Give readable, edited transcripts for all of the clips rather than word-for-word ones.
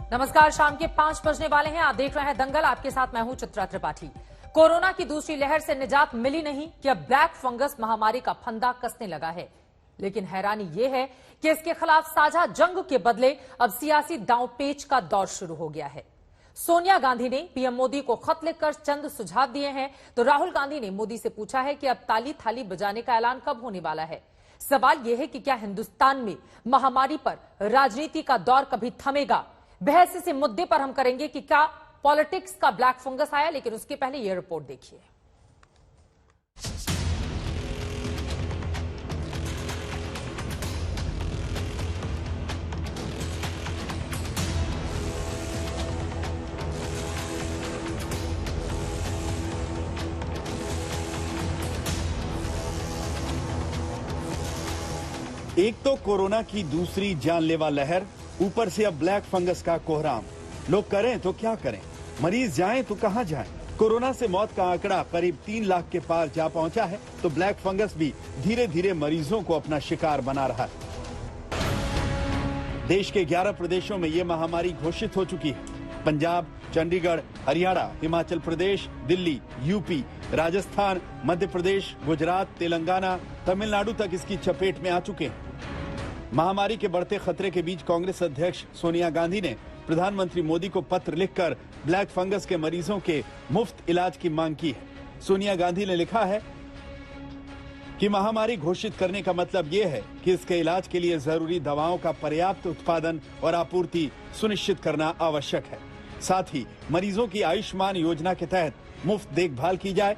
नमस्कार, शाम के 5 बजने वाले हैं। आप देख रहे हैं दंगल। आपके साथ मैं हूं चित्रा त्रिपाठी। कोरोना की दूसरी लहर से निजात मिली नहीं कि अब ब्लैक फंगस महामारी का फंदा कसने लगा है, लेकिन हैरानी यह है कि इसके खिलाफ साझा जंग के बदले अब सियासी दांवपेच का दौर शुरू हो गया है। सोनिया गांधी ने पीएम मोदी को खत लिखकर चंद सुझाव दिए हैं, तो राहुल गांधी ने मोदी से पूछा है कि अब ताली थाली बजाने का ऐलान कब होने वाला है। सवाल यह है कि क्या हिंदुस्तान में महामारी पर राजनीति का दौर कभी थमेगा। बहस इस मुद्दे पर हम करेंगे कि क्या पॉलिटिक्स का ब्लैक फंगस आया, लेकिन उसके पहले यह रिपोर्ट देखिए। एक तो कोरोना की दूसरी जानलेवा लहर, ऊपर से अब ब्लैक फंगस का कोहराम। लोग करें तो क्या करें, मरीज जाएं तो कहां जाएं। कोरोना से मौत का आंकड़ा करीब 3 लाख के पार जा पहुंचा है, तो ब्लैक फंगस भी धीरे धीरे मरीजों को अपना शिकार बना रहा है। देश के 11 प्रदेशों में ये महामारी घोषित हो चुकी है। पंजाब, चंडीगढ़, हरियाणा, हिमाचल प्रदेश, दिल्ली, यूपी, राजस्थान, मध्य प्रदेश, गुजरात, तेलंगाना, तमिलनाडु तक इसकी चपेट में आ चुके हैं। महामारी के बढ़ते खतरे के बीच कांग्रेस अध्यक्ष सोनिया गांधी ने प्रधानमंत्री मोदी को पत्र लिखकर ब्लैक फंगस के मरीजों के मुफ्त इलाज की मांग की है। सोनिया गांधी ने लिखा है कि महामारी घोषित करने का मतलब यह है कि इसके इलाज के लिए जरूरी दवाओं का पर्याप्त उत्पादन और आपूर्ति सुनिश्चित करना आवश्यक है। साथ ही मरीजों की आयुष्मान योजना के तहत मुफ्त देखभाल की जाए।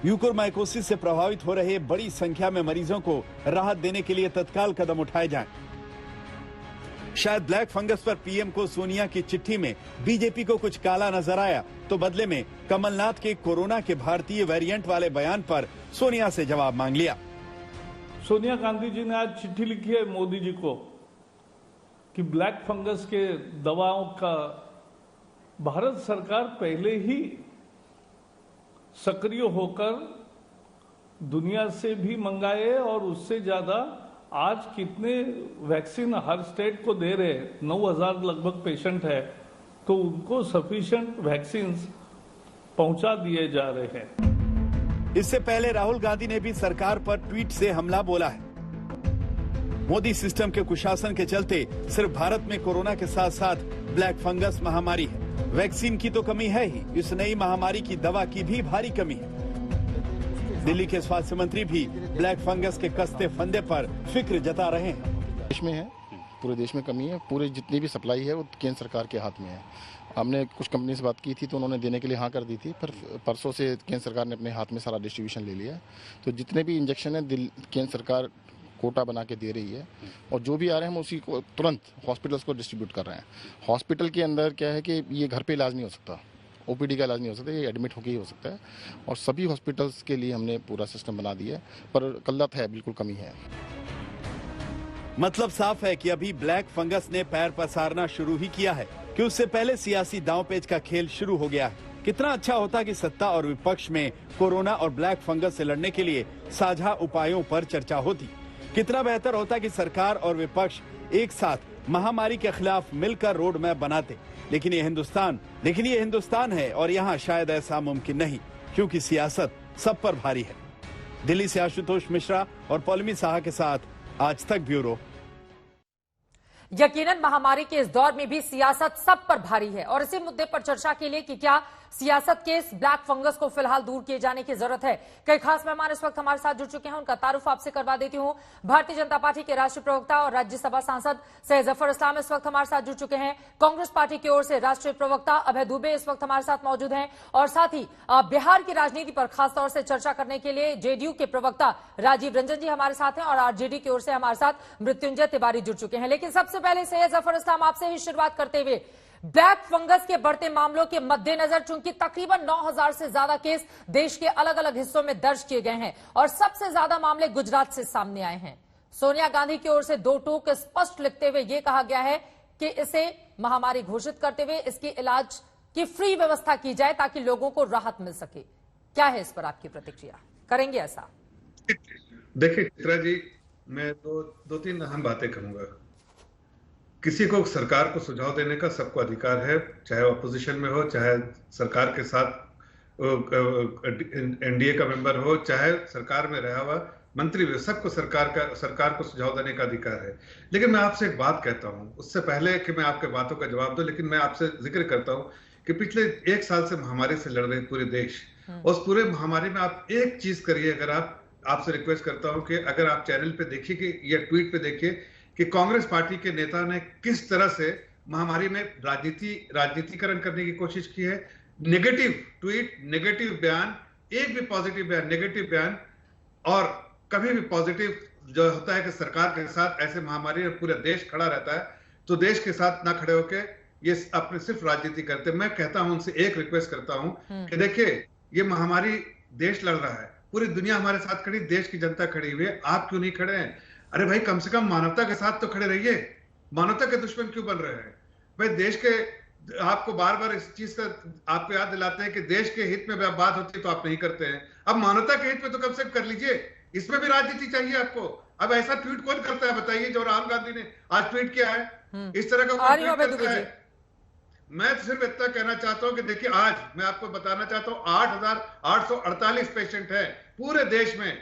म्यूकोरमाइकोसिस से प्रभावित हो रहे बड़ी संख्या में मरीजों को राहत देने के लिए तत्काल कदम उठाए जाएं। शायद ब्लैक फंगस पर पीएम को सोनिया की चिट्ठी में बीजेपी को कुछ काला नजर आया, तो बदले में कमलनाथ के कोरोना के भारतीय वेरिएंट वाले बयान पर सोनिया से जवाब मांग लिया। सोनिया गांधी जी ने आज चिट्ठी लिखी है मोदी जी को कि ब्लैक फंगस के दवाओं का भारत सरकार पहले ही सक्रिय होकर दुनिया से भी मंगाए और उससे ज्यादा आज कितने वैक्सीन हर स्टेट को दे रहे हैं, 9,000 लगभग पेशेंट है, तो उनको सफिशिएंट वैक्सीन पहुंचा दिए जा रहे हैं। इससे पहले राहुल गांधी ने भी सरकार पर ट्वीट से हमला बोला है। मोदी सिस्टम के कुशासन के चलते सिर्फ भारत में कोरोना के साथ साथ ब्लैक फंगस महामारी है। वैक्सीन की तो कमी है ही, इस नई महामारी की दवा की भी भारी कमी है। दिल्ली के स्वास्थ्य मंत्री भी ब्लैक फंगस के कसते फंदे पर फिक्र जता रहे हैं। देश में है, पूरे देश में कमी है, पूरे जितनी भी सप्लाई है वो केंद्र सरकार के हाथ में है। हमने कुछ कंपनी से बात की थी तो उन्होंने देने के लिए हाँ कर दी थी, पर परसों से केंद्र सरकार ने अपने हाथ में सारा डिस्ट्रीब्यूशन ले लिया है। तो जितने भी इंजेक्शन है केंद्र सरकार कोटा बना के दे रही है, और जो भी आ रहे हैं हम उसी को तुरंत हॉस्पिटल्स को डिस्ट्रीब्यूट कर रहे हैं। हॉस्पिटल के अंदर क्या है कि ये घर पे इलाज नहीं हो सकता, ओपीडी का इलाज नहीं हो सकता, ये एडमिट होकर ही हो सकता है, और सभी हॉस्पिटल्स के लिए हमने पूरा सिस्टम बना दिया है, पर किल्लत है, बिल्कुल कमी है। मतलब साफ है कि अभी ब्लैक फंगस ने पैर पसारना शुरू ही किया है, कि उससे पहले सियासी दांवपेच का खेल शुरू हो गया है। कितना अच्छा होता कि सत्ता और विपक्ष में कोरोना और ब्लैक फंगस से लड़ने के लिए साझा उपायों पर चर्चा होती। कितना बेहतर होता कि सरकार और विपक्ष एक साथ महामारी के खिलाफ मिलकर रोड मैप बनाते। लेकिन ये हिंदुस्तान है, और यहाँ शायद ऐसा मुमकिन नहीं, क्योंकि सियासत सब पर भारी है। दिल्ली से आशुतोष मिश्रा और पौलमी साहा के साथ आज तक ब्यूरो। यकीनन महामारी के इस दौर में भी सियासत सब पर भारी है, और इसी मुद्दे पर चर्चा के लिए कि क्या सियासत के इस ब्लैक फंगस को फिलहाल दूर किए जाने की जरूरत है, कई खास मेहमान इस वक्त हमारे साथ जुड़ चुके हैं। उनका तारुफ आपसे करवा देती हूं। भारतीय जनता पार्टी के राष्ट्रीय प्रवक्ता और राज्यसभा सांसद सैयद जफर इस्लाम इस वक्त हमारे साथ जुड़ चुके हैं। कांग्रेस पार्टी की ओर से राष्ट्रीय प्रवक्ता अभय दुबे इस वक्त हमारे साथ मौजूद हैं, और साथ ही बिहार की राजनीति पर खासतौर से चर्चा करने के लिए जेडीयू के प्रवक्ता राजीव रंजन जी हमारे साथ हैं, और आरजेडी की ओर से हमारे साथ मृत्युंजय तिवारी जुड़ चुके हैं। लेकिन सबसे पहले सैयद जफर इस्लाम, आपसे ही शुरुआत करते हुए, ब्लैक फंगस के बढ़ते मामलों के मद्देनजर चूंकि तकरीबन 9,000 से ज्यादा केस देश के अलग अलग हिस्सों में दर्ज किए गए हैं, और सबसे ज्यादा मामले गुजरात से सामने आए हैं, सोनिया गांधी की ओर से 2 टूक स्पष्ट लिखते हुए यह कहा गया है कि इसे महामारी घोषित करते हुए इसकी इलाज की फ्री व्यवस्था की जाए ताकि लोगों को राहत मिल सके। क्या है इस पर आपकी प्रतिक्रिया? करेंगे ऐसा? देखिए चित्रा जी, मैं तो 2-3 अहम बातें कहूंगा किसी को सरकार को सुझाव देने का सबको अधिकार है, चाहे अपोजिशन में हो, चाहे सरकार के साथ एनडीए का मेंबर हो, चाहे सरकार में रहा हुआ मंत्री भी, सबको सरकार को सुझाव देने का अधिकार है। लेकिन मैं आपसे एक बात कहता हूं, उससे पहले कि मैं आपके बातों का जवाब दूं, लेकिन मैं आपसे जिक्र करता हूं कि पिछले 1 साल से महामारी से लड़ रहे पूरे देश, उस पूरे महामारी में आप एक चीज करिए, अगर आपसे रिक्वेस्ट करता हूं कि अगर आप चैनल पे देखिए कि या ट्वीट पे देखिए कि कांग्रेस पार्टी के नेता ने किस तरह से महामारी में राजनीतिकरण करने की कोशिश की है। नेगेटिव ट्वीट, नेगेटिव बयान, एक भी पॉजिटिव बयान, नेगेटिव बयान, और कभी भी पॉजिटिव जो होता है कि सरकार के साथ ऐसे महामारी में पूरा देश खड़ा रहता है, तो देश के साथ ना खड़े होके ये अपने सिर्फ राजनीति करते। मैं कहता हूं, उनसे एक रिक्वेस्ट करता हूं कि देखिए, ये महामारी देश लड़ रहा है, पूरी दुनिया हमारे साथ खड़ी, देश की जनता खड़ी हुई है, आप क्यों नहीं खड़े हैं? अरे भाई, कम से कम मानवता के साथ तो खड़े रहिए, मानवता के दुश्मन क्यों बन रहे हैं? भाई, देश के, आपको बार बार इस चीज का आपको याद दिलाते हैं कि देश के हित में बात होती है तो आप नहीं करते हैं। अब मानवता के हित में तो कम से कम कर लीजिए, इसमें भी राजनीति चाहिए आपको। अब ऐसा ट्वीट कौन करता है बताइए, जो राहुल गांधी ने आज ट्वीट किया है, इस तरह का ट्वीट करता है? मैं सिर्फ इतना कहना चाहता हूं कि देखिए, आज मैं आपको बताना चाहता हूं 8,848 पेशेंट है पूरे देश में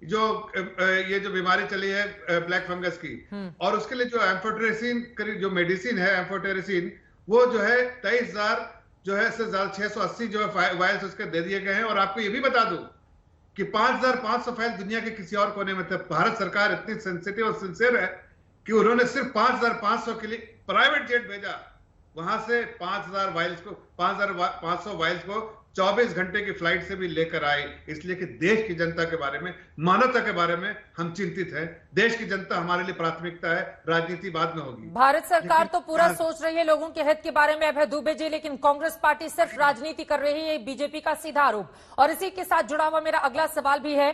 ये जो बीमारी चली है ब्लैक फंगस की, और उसके लिए जो एम्फोटेरेसिन जो मेडिसिन है, एम्फोटेरेसिन, वो जो है 23,000 जो है से 680 जो है वायल्स उसके दे दिए गए हैं। और आपको ये भी बता दूं कि 5,500 फाइल दुनिया के किसी और कोने में थे। भारत सरकार इतनी सेंसिटिव और सिंसियर है कि उन्होंने सिर्फ 5,500 के लिए प्राइवेट जेट भेजा, वहां से 5,500 वाइल्स को 24 घंटे की फ्लाइट से भी लेकर आए, इसलिए कि देश की जनता के बारे में, मानवता के बारे में हम चिंतित हैं। देश की जनता हमारे लिए प्राथमिकता है, राजनीति बाद में होगी। भारत सरकार तो पूरा सोच रही है लोगों के हित के बारे में, अभय दुबे जी, लेकिन कांग्रेस पार्टी सिर्फ राजनीति कर रही है, बीजेपी का सीधा आरोप। और इसी के साथ जुड़ा हुआ मेरा अगला सवाल भी है,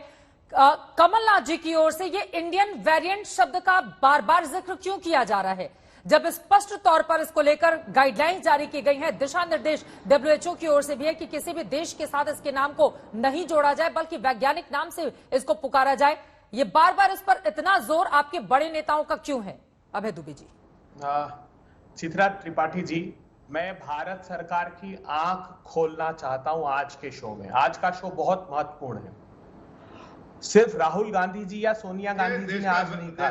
कमलनाथ जी की ओर से ये इंडियन वेरिएंट शब्द का बार बार जिक्र क्यों किया जा रहा है, जब स्पष्ट तौर पर इसको लेकर गाइडलाइंस जारी की गई हैं, दिशा निर्देश WHO की ओर से भी है कि किसी भी देश के साथ इसके नाम को नहीं जोड़ा जाए, बल्कि वैज्ञानिक नाम से इसको पुकारा जाए। ये बार बार इस पर इतना जोर आपके बड़े नेताओं का क्यों है, अभय दुबे जी? चित्रा त्रिपाठी जी, मैं भारत सरकार की आंख खोलना चाहता हूं आज के शो में। आज का शो बहुत महत्वपूर्ण है। सिर्फ राहुल गांधी जी या सोनिया गांधी जी ने आज नहीं कहा,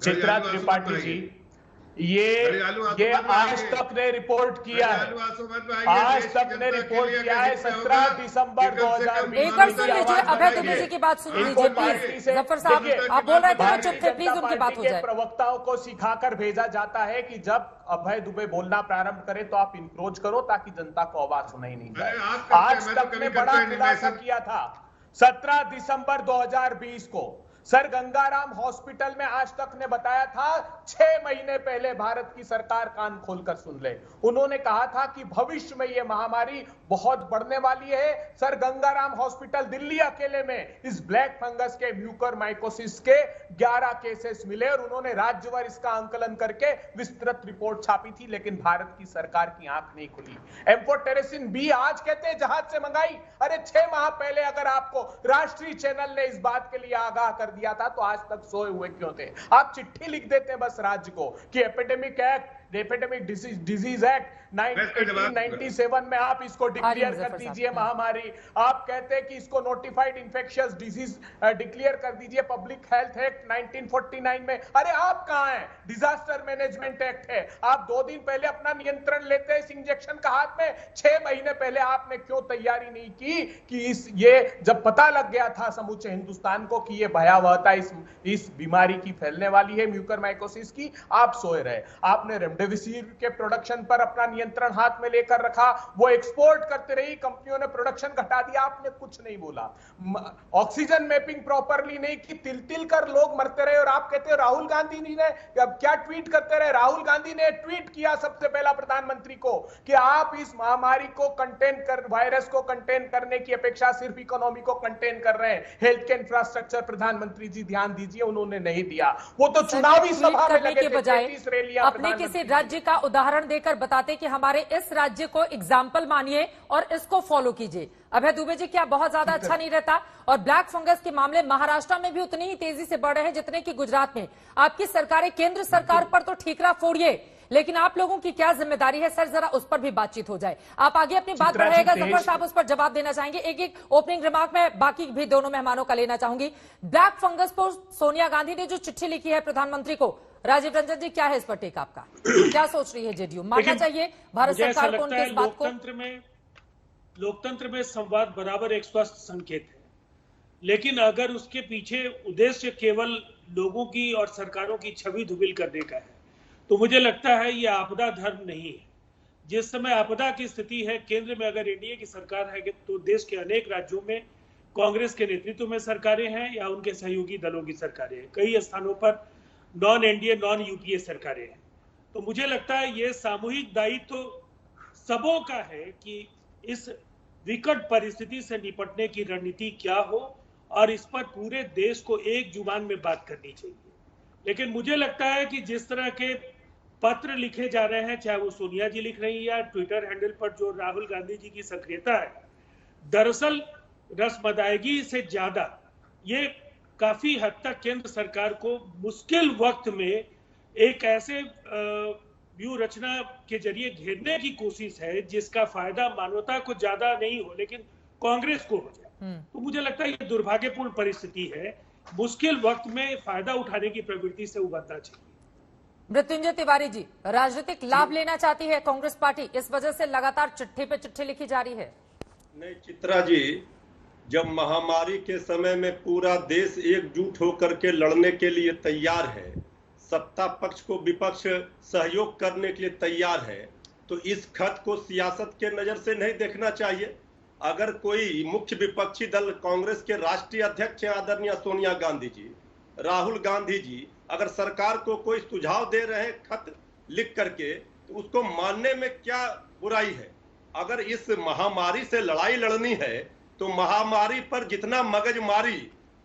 चित्रा त्रिपाठी जी, ये आज तक ने रिपोर्ट किया है, आज तक ने रिपोर्ट किया है 17 दिसंबर 2020। एक बार सुन लीजिए, अभय दुबे जी की बात सुन लीजिए प्लीज। जफर साहब, आप बोल रहे थे वो चुप थे, प्लीज उनकी बात हो जाए। प्रवक्ताओं को सिखाकर भेजा जाता है कि जब अभय दुबे बोलना प्रारंभ करे तो आप इंक्रोच करो, ताकि जनता को आवाज सुनाई नहीं जाए। आज तक ने बड़ा खुलासा किया था 17 दिसंबर 2020 को। सर गंगाराम हॉस्पिटल में आज तक ने बताया था 6 महीने पहले, भारत की सरकार कान खोलकर सुन ले, उन्होंने कहा था कि भविष्य में यह महामारी बहुत बढ़ने वाली है। सर गंगाराम हॉस्पिटल दिल्ली अकेले में इस ब्लैक फंगस के म्यूकरमाइकोसिस के 11 केसेस मिले, और उन्होंने राज्यवार इसका आंकलन करके विस्तृत रिपोर्ट छापी थी, लेकिन भारत की सरकार की आंख नहीं खुली। एम्फोटेरेसिन बी आज कहते हैं जहाज से मंगाई। अरे 6 माह पहले अगर आपको राष्ट्रीय चैनल ने इस बात के लिए आगाह कर दिया था तो आज तक सोए हुए क्यों थे? आप चिट्ठी लिख देते हैं बस राज्य को कि एपिडेमिक डिजीज एक्ट 1997 में आप इसको डिक्लेयर कर दीजिए महामारी। आप कहते हैं कि इसको नोटिफाइड इंफेक्शियस डिजीज डिक्लेयर कर दीजिए, पब्लिक हेल्थ एक्ट 1949 में। अरे आप कहां हैं? डिजास्टर मैनेजमेंट एक्ट है। आप 2 दिन पहले अपना नियंत्रण लेते हैं इस इंजेक्शन का हाथ में। 6 महीने पहले आपने क्यों तैयारी नहीं की कि ये जब पता लग गया था समूचे हिंदुस्तान को कि ये भयावहता इस बीमारी की फैलने वाली है, म्यूकरमाइकोसिस की, आप सोए रहे। आपने रेमडेसिविर के प्रोडक्शन पर अपना नियंत्रण हाथ में लेकर रखा, वो एक्सपोर्ट करते रही, कंपनियों ने प्रोडक्शन घटा दिया, आपने कुछ नहीं बोला। ऑक्सीजन मैपिंग प्रॉपरली नहीं की, तिल कर लोग मरते रहे। और आप कहते हो राहुल गांधी ने क्या ट्वीट करते रहे? राहुल गांधी ने ट्वीट किया सबसे पहला प्रधानमंत्री को कि आप इस महामारी को वायरस को कंटेन करने की अपेक्षा सिर्फ इकोनॉमी को कंटेन कर रहे हैं। हेल्थ के इंफ्रास्ट्रक्चर प्रधानमंत्री जी ध्यान दीजिए, उन्होंने नहीं दिया। वो तो चुनावी सभा में लगे थे, 33 रैलियां अपने किसी राज्य का उदाहरण देकर बताते कि हमारे इस राज्य को एग्जाम्पल मानिए और इसको फॉलो कीजिए। अभय दुबे जी, क्या बहुत ज्यादा अच्छा नहीं रहता? और ब्लैक फंगस के मामले महाराष्ट्र में भी उतनी ही तेजी से बढ़ रहे हैं जितने की गुजरात में। आपकी सरकारें केंद्र सरकार पर तो ठीकरा फोड़िए, लेकिन आप लोगों की क्या जिम्मेदारी है सर? जरा उस पर भी बातचीत हो जाए। आप आगे अपनी बात बढ़ाएगा, जफर साहब उस पर जवाब देना चाहेंगे। एक ओपनिंग रिमार्क में बाकी भी दोनों मेहमानों का लेना चाहूंगी। ब्लैक फंगस पर सोनिया गांधी ने जो चिट्ठी लिखी है प्रधानमंत्री को, राजीव रंजन जी क्या है इस पर टेक आपका? क्या सोच रही है जेडीयू? मानना चाहिए भारत सरकार को उनके इस बात को? लोकतंत्र में संवाद बराबर एक स्वस्थ संकेत है, लेकिन अगर उसके पीछे उद्देश्य केवल लोगों की और सरकारों की छवि धूमिल करने का है तो मुझे लगता है ये आपदा धर्म नहीं है। जिस समय आपदा की स्थिति है, केंद्र में अगर एनडीए की सरकार है तो देश के अनेक राज्यों में कांग्रेस के नेतृत्व में सरकारें हैं या उनके सहयोगी दलों की सरकारें हैं। कई स्थानों पर नॉन एनडीए नॉन यूपीए सरकारें हैं। तो मुझे लगता है ये सामूहिक दायित्व तो सबों का है कि इस विकट परिस्थिति से निपटने की रणनीति क्या हो और इस पर पूरे देश को एक जुबान में बात करनी चाहिए। लेकिन मुझे लगता है कि जिस तरह के पत्र लिखे जा रहे हैं, चाहे वो सोनिया जी लिख रही है या ट्विटर हैंडल पर जो राहुल गांधी जी की सक्रियता है, दरअसल रसमदायगी से ज्यादा ये काफी हद तक केंद्र सरकार को मुश्किल वक्त में एक ऐसे व्यू रचना के जरिए घेरने की कोशिश है जिसका फायदा मानवता को ज्यादा नहीं हो लेकिन कांग्रेस को हो जाए। तो मुझे लगता है ये दुर्भाग्यपूर्ण परिस्थिति है। मुश्किल वक्त में फायदा उठाने की प्रवृत्ति से उबरना चाहिए। मृत्युंजय तिवारी जी, राजनीतिक लाभ लेना चाहती है कांग्रेस पार्टी, इस वजह से लगातार चिट्ठी पे चिट्ठी लिखी जा रही है। नहीं चित्रा जी, जब महामारी के समय में पूरा देश एकजुट होकर के लड़ने के लिए तैयार है, सत्ता पक्ष को विपक्ष सहयोग करने के लिए तैयार है, तो इस खत को सियासत के नजर से नहीं देखना चाहिए। अगर कोई मुख्य विपक्षी दल कांग्रेस के राष्ट्रीय अध्यक्ष हैं आदरणीय सोनिया गांधी जी, राहुल गांधी जी, अगर सरकार को कोई सुझाव दे रहे हैं खत लिख करके, तो उसको मानने में क्या बुराई है? अगर इस महामारी से लड़ाई लड़नी है तो महामारी पर जितना मगजमारी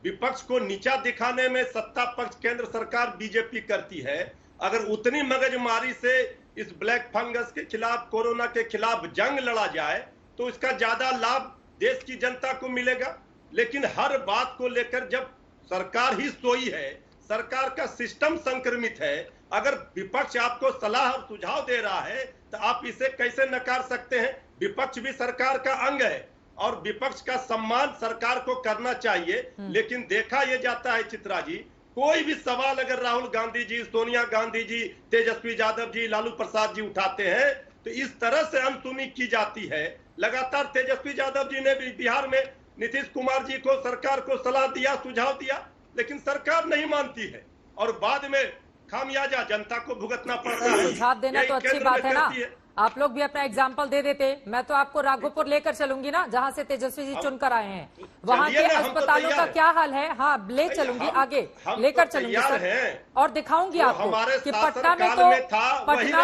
विपक्ष को नीचा दिखाने में सत्ता पक्ष केंद्र सरकार बीजेपी करती है, अगर उतनी मगजमारी से इस ब्लैक फंगस के खिलाफ, कोरोना के खिलाफ जंग लड़ा जाए तो इसका ज्यादा लाभ देश की जनता को मिलेगा। लेकिन हर बात को लेकर जब सरकार ही सोई है, सरकार का सिस्टम संक्रमित है, अगर विपक्ष आपको सलाह और सुझाव दे रहा है तो आप इसे कैसे नकार सकते हैं? विपक्ष भी सरकार का अंग है और विपक्ष का सम्मान सरकार को करना चाहिए। लेकिन देखा यह जाता है चित्रा जी, कोई भी सवाल अगर राहुल गांधी जी, सोनिया गांधी जी, तेजस्वी यादव जी, लालू प्रसाद जी उठाते हैं तो इस तरह से अनसुनी की जाती है। लगातार तेजस्वी यादव जी ने भी बिहार में नीतीश कुमार जी को, सरकार को सलाह दिया, सुझाव दिया, लेकिन सरकार नहीं मानती है और बाद में खामियाजा जनता को भुगतना पड़ता है। सुझाव देना तो अच्छी बात है ना, आप लोग भी अपना एग्जाम्पल दे देते। मैं तो आपको राघोपुर लेकर चलूंगी ना, जहां से तेजस्वी जी चुनकर आए हैं, वहां के अस्पतालों का क्या हाल है। हाँ, ले चलूंगी, आगे लेकर चलूंगी सर, और दिखाऊंगी आपको कि पटना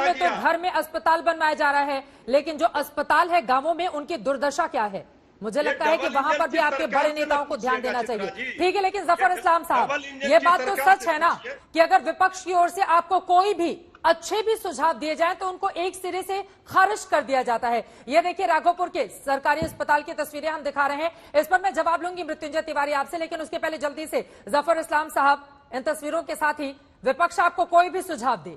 में तो घर में अस्पताल बनवाया जा रहा है, लेकिन जो अस्पताल है गांवों में उनकी दुर्दशा क्या है, मुझे लगता है कि वहां पर भी आपके बड़े नेताओं को ध्यान देना चाहिए। ठीक है, लेकिन जफर इस्लाम साहब, ये बात तो सच है ना कि अगर विपक्ष की ओर से आपको कोई भी अच्छे भी सुझाव दिए जाए तो उनको एक सिरे से खारिज कर दिया जाता है। ये देखिए राघोपुर के सरकारी अस्पताल की तस्वीरें हम दिखा रहे हैं, इस पर मैं जवाब लूंगी मृत्युंजय तिवारी आपसे, लेकिन उसके पहले जल्दी से जफर इस्लाम साहब, इन तस्वीरों के साथ ही विपक्ष आपको कोई भी सुझाव दे,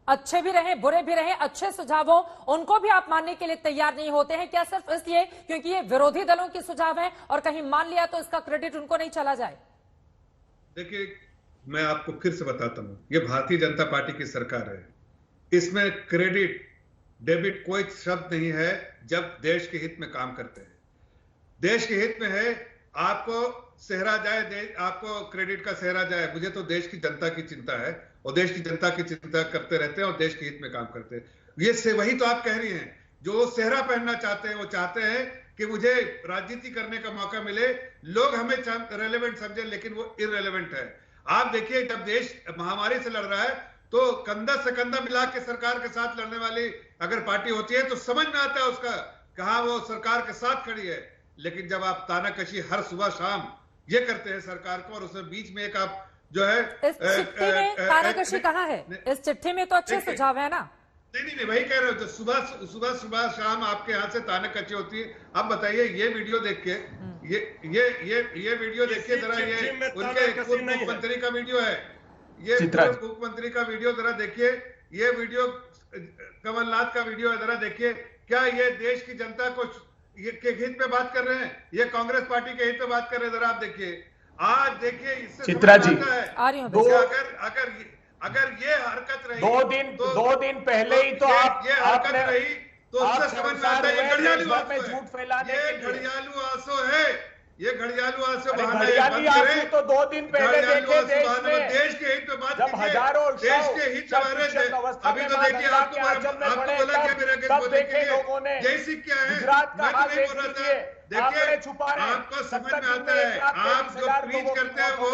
अच्छे भी रहे बुरे भी रहे, अच्छे सुझाव हो, उनको भी आप मानने के लिए तैयार नहीं होते हैं क्या? सिर्फ इसलिए क्योंकि ये विरोधी दलों के सुझाव हैं और कहीं मान लिया तो इसका क्रेडिट उनको नहीं चला जाए? देखिए, मैं आपको फिर से बताता हूं, ये भारतीय जनता पार्टी की सरकार है, इसमें क्रेडिट डेबिट कोई शब्द नहीं है। जब देश के हित में काम करते हैं, देश के हित में है, आपको सेहरा जाए, आपको क्रेडिट का सेहरा जाए। मुझे तो देश की जनता की चिंता है और देश की जनता की चिंता करते रहते हैं और देश के हित में काम करते हैं। ये से वही तो आप कह रही हैं, जो सेहरा पहनना चाहते हैं, वो चाहते हैं कि मुझे राजनीति करने का मौका मिले, लोग हमें रेलेवेंट समझे, लेकिन वो इररेलेवेंट है। आप देखिए, जब देश महामारी से लड़ रहा है तो कंधा से कंधा मिला के सरकार के साथ लड़ने वाली अगर पार्टी होती है तो समझ में आता है उसका कहां वो सरकार के साथ खड़ी है। लेकिन जब आप तानाकशी हर सुबह शाम ये करते हैं सरकार को, और उसमें बीच में एक आप जो है इस चिट्ठी में तानाकशी कहां है? इस चिट्ठी में तो अच्छे सुझाव है ना। नहीं, वही कह रहे हो। तो सुबह शाम आपके यहाँ से ताने कच्चे होती है। अब बताइए, ये वीडियो देख के, ये वीडियो देखिए जरा, ये उनके पूर्व मुख्यमंत्री का वीडियो है, ये पूर्व मुख्यमंत्री का वीडियो जरा देखिए, ये वीडियो कमलनाथ का वीडियो है, जरा देखिए। क्या ये देश की जनता को के हित में बात कर रहे हैं? ये कांग्रेस पार्टी के हित में बात कर रहे हैं? जरा आप देखिए, आज देखिए, इससे चित्रा जी, अगर ये हरकत रही, दो दिन पहले ही तो ये हरकत रही तो उससे समझ में आता है ये घड़ियालू आंसू है, झूठ फैलाने के लिए। घड़ियालू आंसू है, ये घड़ियालू आंसू बहाना है। घड़ियाली आंसू तो 2 दिन पहले देखे देश में, देश के हित में बात जब हजारों देश के हित में। अभी तो देखिए, आपको बोला क्या मेरा के मोदी के लिए यही सीख क्या है? गुजरात का हाल देख लीजिए, देखिए, आपको समझ में आता है, आप जो प्रीच करते हैं वो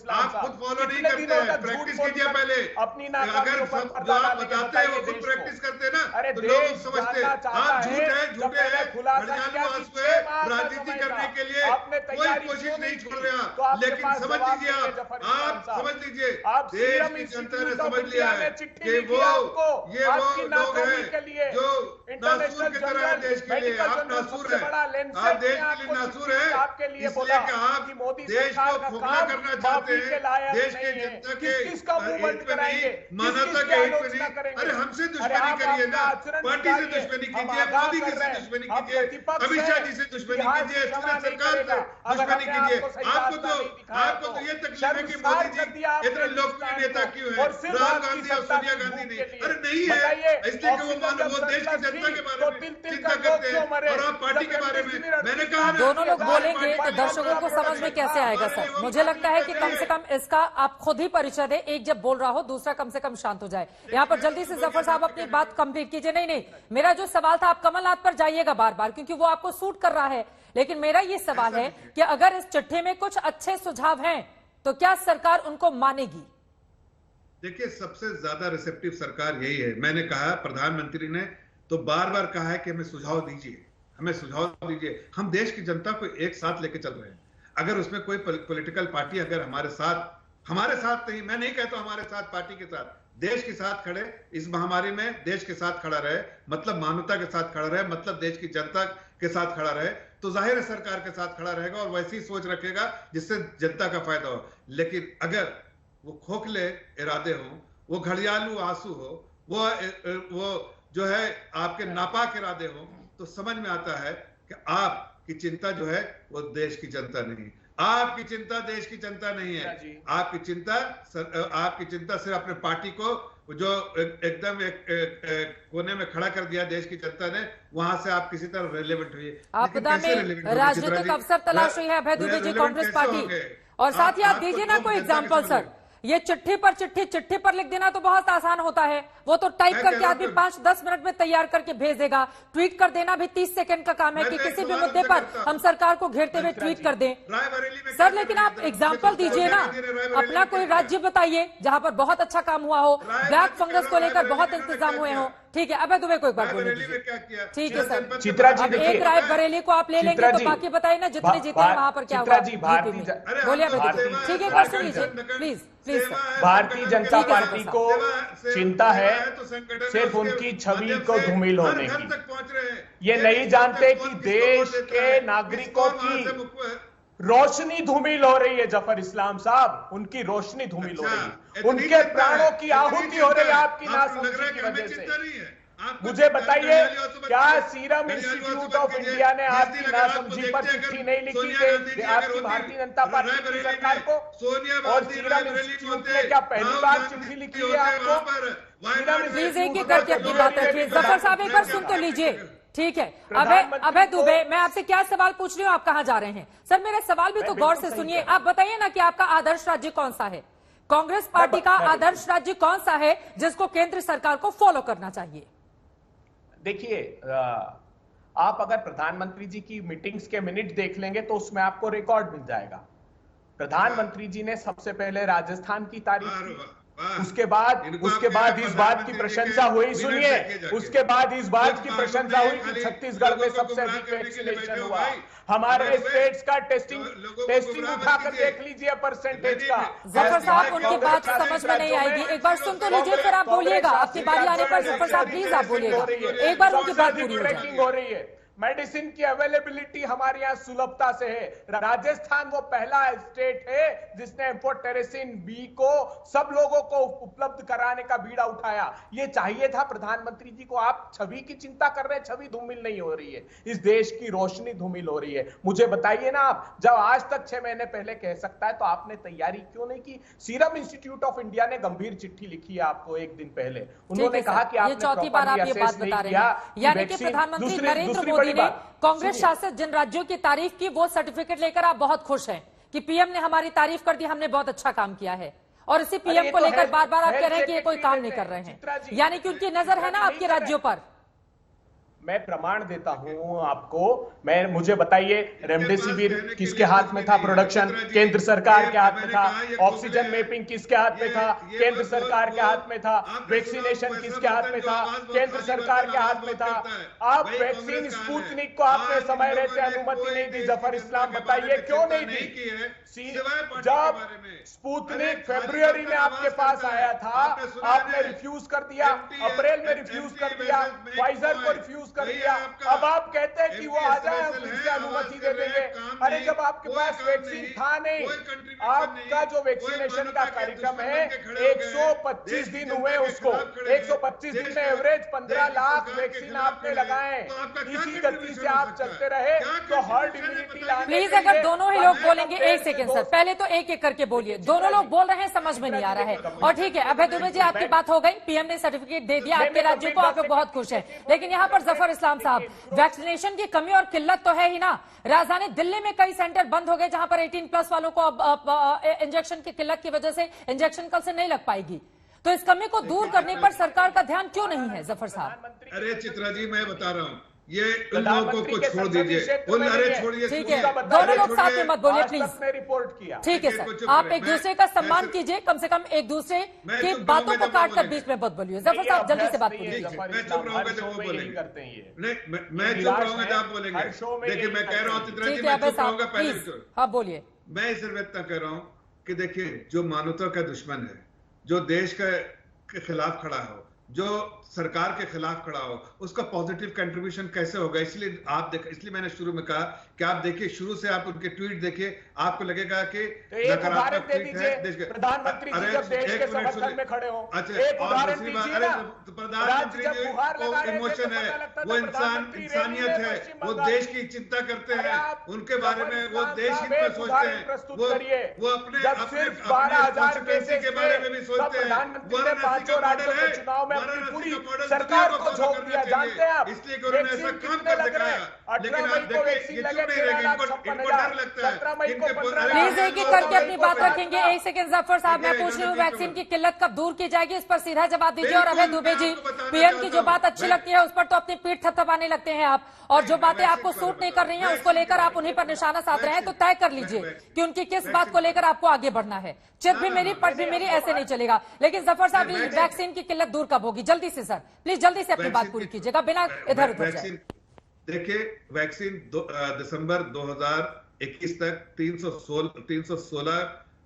आप खुद फॉलो नहीं करते हैं। प्रैक्टिस कीजिए पहले। अगर जो आप बताते हैं वो खुद प्रैक्टिस करते हैं ना, तो लोग समझते हैं आप झूठे हैं, घड़ियालू आंसू है। राजनीति करने के लिए कोई कोशिश नहीं छोड़ रहे आप, लेकिन समझ लीजिए, आप समझ लीजिए, देश की जनता ने समझ लिया है कि वो लोग हैं जो नासूर की तरह है देश के लिए। आप नासूर हैं, देश के लिए नासूर है, इसलिए कि आप देश को खोखला करना चाहते हैं, देश की जनता के हित में नहीं, मानवता के हित में नहीं। अरे हमसे दुश्मनी करिए ना, पार्टी से दुश्मनी कीजिए, मोदी जी से दुश्मनी कीजिए, अमित शाह जी से दुश्मनी कीजिए, सरकार से दुश्मनी कीजिए। आपको तो ये तकलीफ है कि मोदी जी इतने लोकप्रिय नेता क्यों है, राहुल गांधी और सोनिया गांधी नहीं? अरे नहीं है, इसलिए कि वो देश की जनता के बारे में चिंता करते हैं और आप पार्टी के बारे में। मैंने कहा दोनों लोग बोलेंगे तो दर्शकों को समझ में कैसे आएगा सर? मुझे लगता है कि कम से कम इसका आप खुद ही परिचय दें, एक जब बोल रहा हो दूसरा कम से कम शांत हो जाए। यहाँ पर जल्दी से जफर साहब अपनी बात कंप्लीट कीजिए। नहीं, मेरा जो सवाल था, आप कमलनाथ पर जाइएगा बार बार क्योंकि वो आपको सूट कर रहा है, लेकिन मेरा ये सवाल है कि अगर इस चिट्ठी में कुछ अच्छे सुझाव हैं तो क्या सरकार उनको मानेगी? देखिए, सबसे ज्यादा रिसेप्टिव सरकार यही है। मैंने कहा, प्रधानमंत्री ने तो बार बार कहा है कि हमें सुझाव दीजिए, हमें सुझाव दीजिए। हम देश की जनता को एक साथ लेके चल रहे हैं। अगर उसमें कोई पॉलिटिकल पार्टी अगर हमारे साथ नहीं, मैं नहीं कहता हमारे साथ, पार्टी के साथ, देश के साथ खड़े, इस महामारी में देश के साथ खड़ा रहे, मतलब मानवता के साथ खड़ा रहे, मतलब देश की जनता के साथ खड़ा रहे, तो जाहिर है सरकार के साथ खड़ा रहेगा और वैसी सोच रखेगा जिससे जनता का फायदा हो। लेकिन अगर वो खोखले इरादे हो, वो घड़ियालू आंसू हो, वो जो है आपके नापाक इरादे हो, तो समझ में आता है कि आपकी चिंता जो है वो देश की जनता नहीं, आपकी चिंता देश की जनता नहीं है। आपकी चिंता सिर्फ अपने पार्टी को जो एकदम एक कोने में खड़ा कर दिया देश की जनता ने, वहां से आप किसी तरह रेलेवेंट हुई। आपदा में राजनीतिक अवसर तलाश रही है अभय दुबे जी, कांग्रेस पार्टी। और साथ ही आप दीजिए ना कोई एग्जाम्पल सर। ये चिट्ठी पर लिख देना तो बहुत आसान होता है, वो तो टाइप करके आदमी 5-10 मिनट में तैयार करके भेज देगा। ट्वीट कर देना भी 30 सेकंड का काम है कि किसी भी मुद्दे पर हम सरकार को घेरते हुए ट्वीट कर दें सर। लेकिन आप एग्जाम्पल दीजिए ना, अपना कोई राज्य बताइए जहां पर बहुत अच्छा काम हुआ हो, ब्लैक फंगस को लेकर बहुत इंतजाम हुए हो। ठीक है, अभय दुबे को एक बार बोलिए। ठीक है सर, चित्रा जी, अब एक रायबरेली को आप ले लेंगे तो बाकी बताइए ना जितने जीते हैं वहां पर क्या हुआ। बोलिए अभय दुबे। ठीक है, एक बार सुन लीजिए प्लीज। भारतीय जनता पार्टी को चिंता है सिर्फ उनकी छवि को धूमिल होने की। ये नहीं जानते कि देश के नागरिकों की रोशनी धूमिल हो रही है। जफर इस्लाम साहब, उनकी रोशनी धूमिल हो रही है, उनके प्राणों की आहुति हो रही है आपकी नासमझी की वजह से। मुझे बताइए, क्या सीरम इंस्टीट्यूट ऑफ इंडिया ने आपकी नासमझी पर चिट्ठी नहीं लिखी थी आपकी भारतीय जनता पार्टी की सरकार को? और सीरम इंस्टीट्यूट ने क्या पहली बार चिट्ठी लिखी है आपको? प्लीज एक करके अपनी बात रखिए। जफर साहब एक बार सुन तो लीजिए। ठीक है, अभय दुबे, मैं आपसे क्या सवाल पूछ रही हूँ, आप कहाँ जा रहे हैं? सर मेरा सवाल भी तो गौर से सुनिए। आप बताइए ना कि आपका आदर्श राज्य कौन सा है, कांग्रेस पार्टी का आदर्श राज्य कौन सा है जिसको केंद्र सरकार को फॉलो करना चाहिए? देखिए, आप अगर प्रधानमंत्री जी की मीटिंग्स के मिनट देख लेंगे तो उसमें आपको रिकॉर्ड मिल जाएगा। प्रधानमंत्री जी ने सबसे पहले राजस्थान की तारीफ की, उसके बाद इस बात की प्रशंसा हुई, सुनिए, उसके बाद इस बात की प्रशंसा हुई कि छत्तीसगढ़ में सबसे अधिक वैक्सीनेशन हुआ। हमारे स्टेट्स का टेस्टिंग उठाकर देख लीजिए परसेंटेज का। जफर साहब, उनकी बात समझ में नहीं आएगी, एक बार सुन तो लीजिए, फिर आप बोलिएगा। आपकी बारी आने पर जफर साहब प्लीज आप बोलिएगा, एक बार उनकी बात पूरी हो रही है। मेडिसिन की अवेलेबिलिटी हमारे यहाँ सुलभता से है। राजस्थान वो पहला स्टेट है जिसने एम्फोटेरेसिन बी को सब लोगों को उपलब्ध कराने का बीड़ा उठाया। ये चाहिए था प्रधानमंत्री जी को। आप छवि की चिंता कर रहे हैं, छवि धूमिल नहीं हो रही है, इस देश की रोशनी धूमिल हो रही है। मुझे बताइए ना, आप जब आज तक 6 महीने पहले कह सकता है तो आपने तैयारी क्यों नहीं की? सीरम इंस्टीट्यूट ऑफ इंडिया ने गंभीर चिट्ठी लिखी है आपको एक दिन पहले। उन्होंने कहा कि आपने चौथी बार आप ये बात बता रहे हैं, यानी कि प्रधानमंत्री नरेंद्र मोदी ने कांग्रेस शासित जिन राज्यों की तारीफ की वो सर्टिफिकेट लेकर आप बहुत खुश हैं कि पीएम ने हमारी तारीफ कर दी, हमने बहुत अच्छा काम किया है, और इसी पीएम को लेकर बार बार आप कह रहे हैं कि ये कोई काम नहीं कर रहे हैं, यानी कि उनकी नजर है ना आपके राज्यों पर। मैं प्रमाण देता हूं आपको। मुझे बताइए, रेमडेसिविर किसके हाथ में था? प्रोडक्शन केंद्र सरकार के हाथ में था। ऑक्सीजन मैपिंग किसके हाथ में था? केंद्र सरकार के हाथ में था। वैक्सीनेशन किसके हाथ में था? केंद्र सरकार के हाथ में था। आप वैक्सीन स्पुतनिक को आपने समय रहते अनुमति नहीं दी। जफर इस्लाम, बताइए क्यों नहीं दी? जब स्पुतनिक फरवरी में आपके पास आया था, आपने रिफ्यूज कर दिया, अप्रैल में रिफ्यूज कर दिया, फाइजर को रिफ्यूज कर दिया। अब आप कहते हैं कि वो आ जाए, हम फिर से अनुमति दे देंगे। अरे जब आपके पास वैक्सीन था नहीं, आपका जो वैक्सीनेशन का कार्यक्रम है 125 दिन हुए उसको, 125 दिन में एवरेज 15 लाख वैक्सीन आपने लगाए। इसी गति से आप चलते रहे तो हर्ड इम्यूनिटी लाने। प्लीज अगर दोनों ही लोग बोलेंगे, एक सेकंड सर, पहले तो एक एक करके बोलिए। दोनों लोग बोल रहे हैं, समझ में नहीं आ रहा है। और ठीक है, अभय दुबे जी आपकी बात हो गई, पीएम ने सर्टिफिकेट दे दिया आपके राज्यों को, आप लोग बहुत खुश हैं। लेकिन यहाँ पर जफर इस्लाम साहब, वैक्सीनेशन की कमी और किल्लत तो है ही ना। राजधानी दिल्ली में कई सेंटर बंद हो गए जहां पर 18+ वालों को अब इंजेक्शन की किल्लत की वजह से इंजेक्शन कल से नहीं लग पाएगी। तो इस कमी को दूर करने पर सरकार का ध्यान क्यों नहीं है जफर साहब? अरे चित्रा जी, मैं बता रहा हूँ, ये उन लोगों को छोड़ दीजिए। अरे छोड़िए, ठीक है, दोनों लोग साथ में मत बोलिए प्लीज। रिपोर्ट किया, ठीक है सर, आप एक दूसरे का सम्मान कीजिए, कम से कम एक दूसरे की बातों को काट कर बीच में मत बोलिए। जफर साहब जल्दी से बात कीजिए। मैं चुप रहूंगा जब वो बोलेंगे, मैं चुप रहूंगा जब आप बोलेंगे। देखिए, मैं कह रहा हूँ चित्रा जी, मैं चुप रहूंगा पहले। हाँ बोलिए। मैं इस व्यक्त कर रहा हूँ कि देखिए, जो मानवता का दुश्मन है, जो देश के खिलाफ खड़ा हो, जो सरकार के खिलाफ खड़ा हो, उसका पॉजिटिव कंट्रीब्यूशन कैसे होगा? इसलिए मैंने शुरू में कहा कि आप देखिए, शुरू से आप उनके ट्वीट देखिए, आपको लगेगा कि नकारात्मक ट्वीट है। प्रधानमंत्री जी जब देश के समर्थन में खड़े हो, एक उदाहरण दीजिए ना। प्रधानमंत्री जी को इमोशन है, वो इंसानियत है, वो देश की चिंता करते हैं, उनके बारे में वो देश हित में सोचते हैं, वो अपने 12,000 केसेस के बारे में भी सोचते हैं। पांचों राज्यों के चुनाव में अपनी पूरी सरकार को झोंक दिया, जानते हैं आप? इसलिए उन्होंने ऐसा काम कर दिखाया। लेकिन आप देखिए, ये चुप नहीं रहेंगे, इनको डर लगता है। प्लीज एक एक करके अपनी बात रखेंगे। एक सेकंड जफर साहब, मैं पूछ रही हूँ वैक्सीन की किल्लत कब दूर की जाएगी, इस पर सीधा जवाब दीजिए। और अभय दुबे जी, पीएम की जो बात अच्छी लगती है उस पर तो अपनी पीठ थपथपाने लगते हैं आप, और जो बातें आपको सूट नहीं कर रही हैं उसको लेकर आप उन्हीं पर निशाना साध रहे हैं। तो तय कर लीजिए कि उनकी किस बात को लेकर आपको आगे बढ़ना है। चित भी मेरी, पट भी मेरी, ऐसे नहीं चलेगा। लेकिन जफर साहब, वैक्सीन की किल्लत दूर कब होगी? जल्दी से सर, प्लीज जल्दी से अपनी बात पूरी कीजिएगा, बिना इधर उधर जाए। देखिए, वैक्सीन दिसंबर 2021 तक 316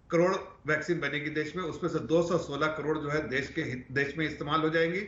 करोड़ वैक्सीन बनेगी देश में, उसमें से 216 करोड़ जो है देश में इस्तेमाल हो जाएंगी।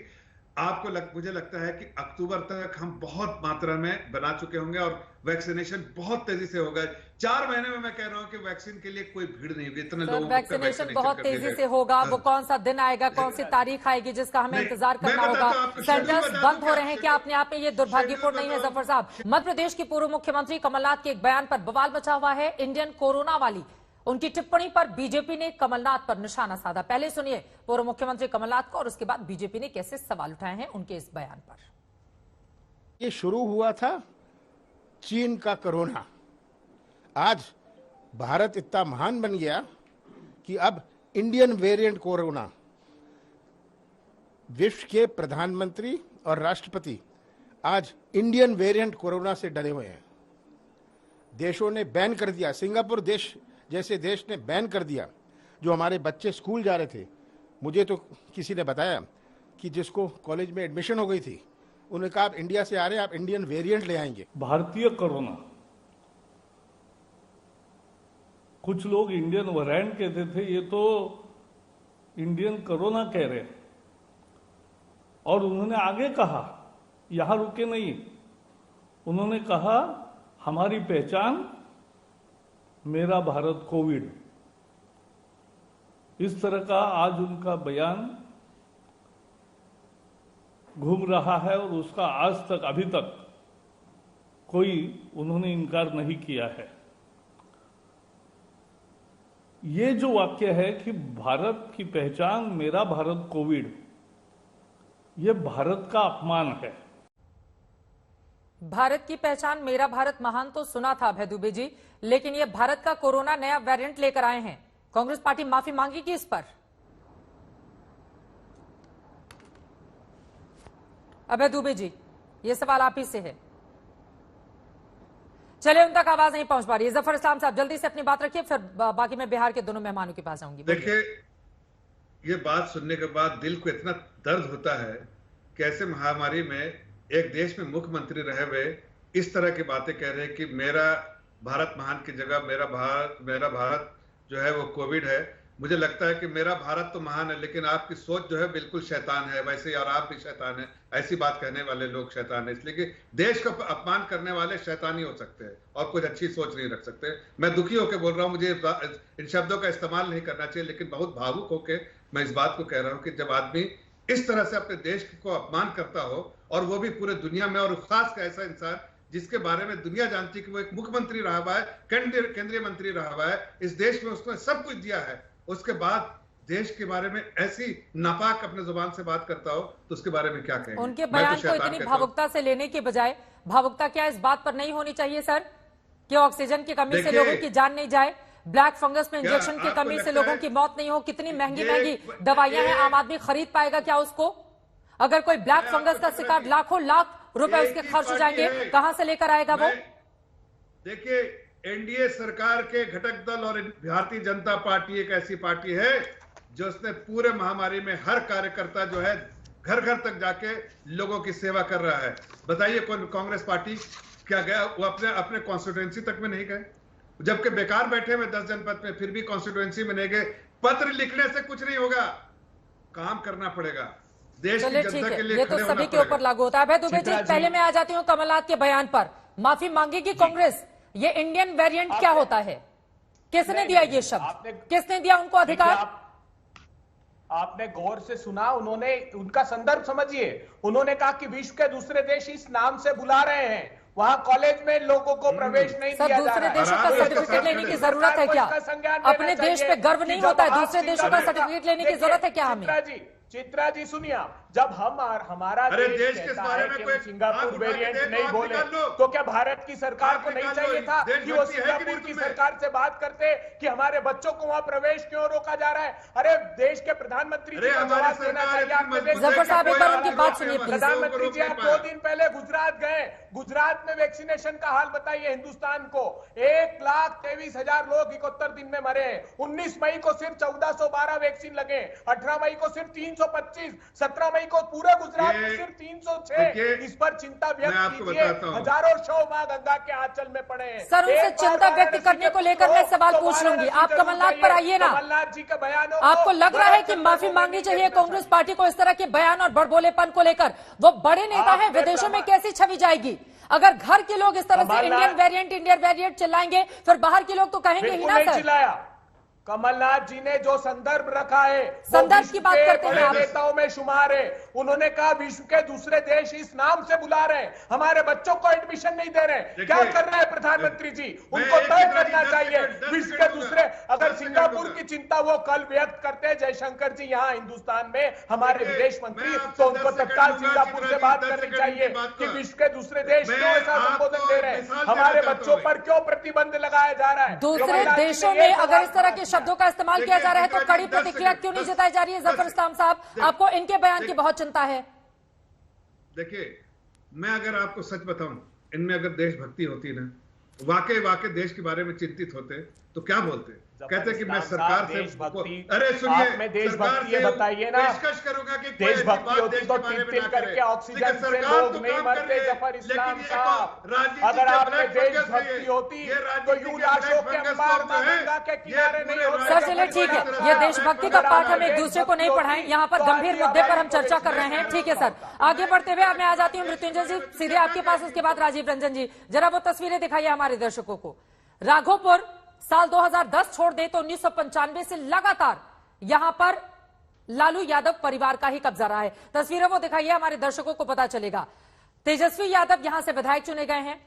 मुझे लगता है कि अक्टूबर तक हम बहुत मात्रा में बना चुके होंगे और वैक्सीनेशन बहुत तेजी से होगा। 4 महीने में मैं कह रहा हूं कि वैक्सीन के लिए कोई भीड़ नहीं होगी, इतने लोगों को वैक्सीनेशन बहुत तेजी से होगा। वो कौन सा दिन आएगा, कौन सी तारीख आएगी जिसका हमें इंतजार करना होगा। सेंटर्स बंद हो रहे हैं, क्या अपने आप में ये दुर्भाग्यपूर्ण नहीं है जफर साहब? मध्य प्रदेश की पूर्व मुख्यमंत्री कमलनाथ के एक बयान पर बवाल मचा हुआ है। इंडियन कोरोना वाली उनकी टिप्पणी पर बीजेपी ने कमलनाथ पर निशाना साधा। पहले सुनिए पूर्व मुख्यमंत्री कमलनाथ को, और उसके बाद बीजेपी ने कैसे सवाल उठाए हैं उनके इस बयान पर। ये शुरू हुआ था चीन का कोरोना, आज भारत इतना महान बन गया कि अब इंडियन वेरिएंट कोरोना, विश्व के प्रधानमंत्री और राष्ट्रपति आज इंडियन वेरिएंट कोरोना से डरे हुए हैं। देशों ने बैन कर दिया, सिंगापुर देश जैसे देश ने बैन कर दिया। जो हमारे बच्चे स्कूल जा रहे थे मुझे तो किसी ने बताया कि जिसको कॉलेज में एडमिशन हो गई थी, उन्होंने कहा आप इंडिया से आ रहे हैं, आप इंडियन वेरिएंट ले आएंगे। भारतीय कोरोना, कुछ लोग इंडियन वेरिएंट कहते थे, ये तो इंडियन कोरोना कह रहे हैं। और उन्होंने आगे कहा, यहां रुके नहीं, उन्होंने कहा हमारी पहचान मेरा भारत कोविड। इस तरह का आज उनका बयान घूम रहा है और उसका आज तक, अभी तक कोई उन्होंने इनकार नहीं किया है। ये जो वाक्य है कि भारत की पहचान मेरा भारत कोविड, ये भारत का अपमान है। भारत की पहचान मेरा भारत महान तो सुना था अभय दुबे जी, लेकिन ये भारत का कोरोना नया वेरिएंट लेकर आए हैं। कांग्रेस पार्टी माफी मांगेगी इस पर? अभय दुबे जी, ये सवाल आप ही से है। चलिए, उन तक आवाज नहीं पहुंच पा रही है। जफर इस्लाम साहब, जल्दी से अपनी बात रखिए, फिर बाकी मैं बिहार के दोनों मेहमानों के पास आऊंगी। देखिए, ये बात सुनने के बाद दिल को इतना दर्द होता है कि ऐसे महामारी में एक देश में मुख्यमंत्री रहे हुए इस तरह की बातें कह रहे हैं कि मेरा भारत महान की जगह मेरा भारत जो है वो कोविड है। मुझे लगता है कि मेरा भारत तो महान है, लेकिन आपकी सोच जो है बिल्कुल शैतान है वैसे ही, और आप भी शैतान है। ऐसी बात कहने वाले लोग शैतान है, इसलिए कि देश का अपमान करने वाले शैतान ही हो सकते हैं और कुछ अच्छी सोच नहीं रख सकते। मैं दुखी होकर बोल रहा हूं, मुझे इन शब्दों का इस्तेमाल नहीं करना चाहिए, लेकिन बहुत भावुक होकर मैं इस बात को कह रहा हूं कि जब आदमी इस तरह से अपने देश को अपमान करता हो, और वो भी पूरे दुनिया में, और खास का ऐसा इंसान जिसके बारे में दुनिया जानती है कि वो एक मुख्यमंत्री रहा हुआ है, केंद्रीय मंत्री रहा हुआ है, इस देश में उसने सब कुछ दिया है, उसके बाद देश के बारे में ऐसी नापाक अपने जुबान से बात करता हो तो उसके बारे में क्या कहेंगे? उनके बयान को इतनी भावुकता से लेने के बजाय, भावुकता क्या इस बात पर नहीं होनी चाहिए सर कि ऑक्सीजन की कमी से लोगों की जान नहीं जाए, ब्लैक फंगस में इंजेक्शन की कमी से लोगों की मौत नहीं हो? कितनी महंगी महंगी दवाइयां हैं, आम आदमी खरीद पाएगा क्या उसको? अगर कोई ब्लैक फंगस का शिकार, लाखों लाख रुपए उसके खर्च हो जाएंगे, कहां से लेकर आएगा वो? देखिए, एनडीए सरकार के घटक दल और भारतीय जनता पार्टी एक ऐसी पार्टी है जो उसने पूरे महामारी में हर कार्यकर्ता जो है घर घर तक जाके लोगों की सेवा कर रहा है। बताइए, कौन कांग्रेस पार्टी क्या गया? वो अपने कॉन्स्टिट्यूएंसी तक में नहीं गए, जबकि बेकार बैठे हुए 10 जनपद में, फिर भी कॉन्स्टिट्यूएंसी में नहीं गए। पत्र लिखने से कुछ नहीं होगा, काम करना पड़ेगा, देश की जनता के लिए ये तो सभी के ऊपर लागू होता है। अभय दुबे जी, पहले मैं आ जाती हूँ कमलनाथ के बयान पर। माफी मांगेगी कांग्रेस? ये इंडियन वेरिएंट क्या होता है? किसने दिया ये शब्द? किसने दिया उनको अधिकार? आपने गौर से सुना, उन्होंने, उनका संदर्भ समझिए। उन्होंने कहा कि विश्व के दूसरे देश इस नाम से बुला रहे हैं, वहां कॉलेज में लोगों को प्रवेश नहीं दिया जा रहा है। दूसरे देशों का सर्टिफिकेट लेने की जरूरत है क्या? अपने देश पे गर्व नहीं होता है? दूसरे देशों का सर्टिफिकेट लेने की जरूरत है क्या हमें? चित्रा जी सुनिए, जब हमारा देश कहता है कि हम सिंगापुर वेरिएंट नहीं बोले, तो क्या भारत की सरकार को नहीं चाहिए था कि वो सिंगापुर की सरकार से बात करते कि हमारे बच्चों को वहां प्रवेश क्यों रोका जा रहा है? अरे देश के प्रधानमंत्री जी को जवाब देना चाहिए। जफर साहब, एक बार उनकी बात सुनिए प्लीज। प्रधानमंत्री जी, आप 2 दिन पहले गुजरात गए, गुजरात में वैक्सीनेशन का हाल बताइए हिंदुस्तान को। 1,23,000 लोग 71 दिन में मरे। 19 मई को सिर्फ 1412 वैक्सीन लगे, 18 मई को सिर्फ 325, 17 मई को पूरे गुजरात में सिर्फ 306। इस पर चिंता व्यक्त कीजिए। हजारों शव मां गंगा के आंचल में पड़े हैं। सर, उनसे चिंता व्यक्त करने को लेकर मैं सवाल पूछ लूंगी। आप कमलनाथ पर आइए ना। कमलनाथ जी के बयानों, आपको लग रहा है कि माफी मांगनी चाहिए कांग्रेस पार्टी को इस तरह के बयान और बड़बोलेपन को लेकर? वो बड़े नेता हैं, विदेशों में कैसी छवि जाएगी? अगर घर के लोग इस तरह से इंडियन वेरिएंट चिल्लाएंगे, फिर बाहर के लोग तो कहेंगे ही ना सर। कमलनाथ जी ने जो संदर्भ रखा है, संदर्भ की बात करते हैं आप। नेताओं में शुमार है। उन्होंने कहा विश्व के दूसरे देश इस नाम से बुला रहे हैं, हमारे बच्चों को एडमिशन नहीं दे रहे। क्या कर रहे हैं प्रधानमंत्री जी? उनको तय करना चाहिए। विश्व के दूसरे, अगर सिंगापुर की चिंता वो कल व्यक्त करते हैं जयशंकर जी यहाँ हिंदुस्तान में, हमारे विदेश मंत्री, तो उनको तत्काल सिंगापुर से बात करनी चाहिए कि विश्व के दूसरे देश क्यों ऐसा संबोधन दे रहे हैं, हमारे बच्चों पर क्यों प्रतिबंध लगाया जा रहा है। दूसरे देशों में अगर इस तरह के शब्दों का इस्तेमाल किया जा रहा है तो कड़ी प्रतिक्रिया क्यों नहीं जताई जा रही है? जफर इस्लाम साहब, आपको इनके बयान की बहुत चिंता है। देखिए, मैं अगर आपको सच बताऊं, इनमें अगर देशभक्ति होती ना, वाकई देश के बारे में चिंतित होते तो क्या बोलते? कहते कि मैं सरकार से अरे सुनिए, देशभक्ति ये बताइए ना, पेशकश करूंगा कि देशभक्ति होती तो तीन करके ऑक्सीजन से लोग नहीं मरते। जफर इस्लाम साहब, अगर आप में देशभक्ति होती तो यूं लाशों के अंबार में गंगा के किनारे नहीं होते। सर चलिए ठीक है, ये देशभक्ति का पाठ हम एक दूसरे को नहीं पढ़ाएं, यहाँ पर गंभीर मुद्दे पर हम चर्चा कर रहे हैं। ठीक है सर, आगे बढ़ते हुए मैं आ जाती हूँ मृत्युंजय जी, सीधे आपके पास, उसके बाद राजीव रंजन जी। जरा वो तस्वीरें दिखाइए हमारे दर्शकों को। राघोपुर साल 2010 छोड़ दे तो 1995 से लगातार यहां पर लालू यादव परिवार का ही कब्जा रहा है। तस्वीरें वो दिखाइए हमारे दर्शकों को पता चलेगा। तेजस्वी यादव यहां से विधायक चुने गए हैं।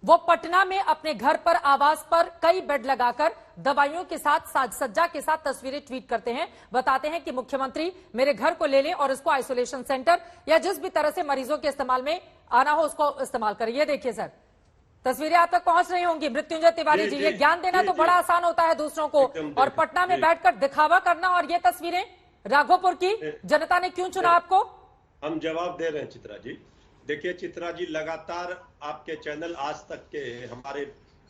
वो पटना में अपने घर पर, आवास पर कई बेड लगाकर दवाइयों के साथ, साज सज्जा के साथ तस्वीरें ट्वीट करते हैं। बताते हैं कि मुख्यमंत्री मेरे घर को ले लें और इसको आइसोलेशन सेंटर या जिस भी तरह से मरीजों के इस्तेमाल में आना हो उसको इस्तेमाल करें। ये देखिए सर, तस्वीरें आप तक पहुंच रही होंगी। मृत्युंजय तिवारी जी, ये ज्ञान देना तो बड़ा आसान होता है दूसरों को, और पटना में बैठकर दिखावा करना। और ये तस्वीरें राघोपुर की, जनता ने क्यों चुना आपको? हम जवाब दे रहे हैं चित्रा जी। देखिए चित्रा जी, लगातार आपके चैनल आज तक के हमारे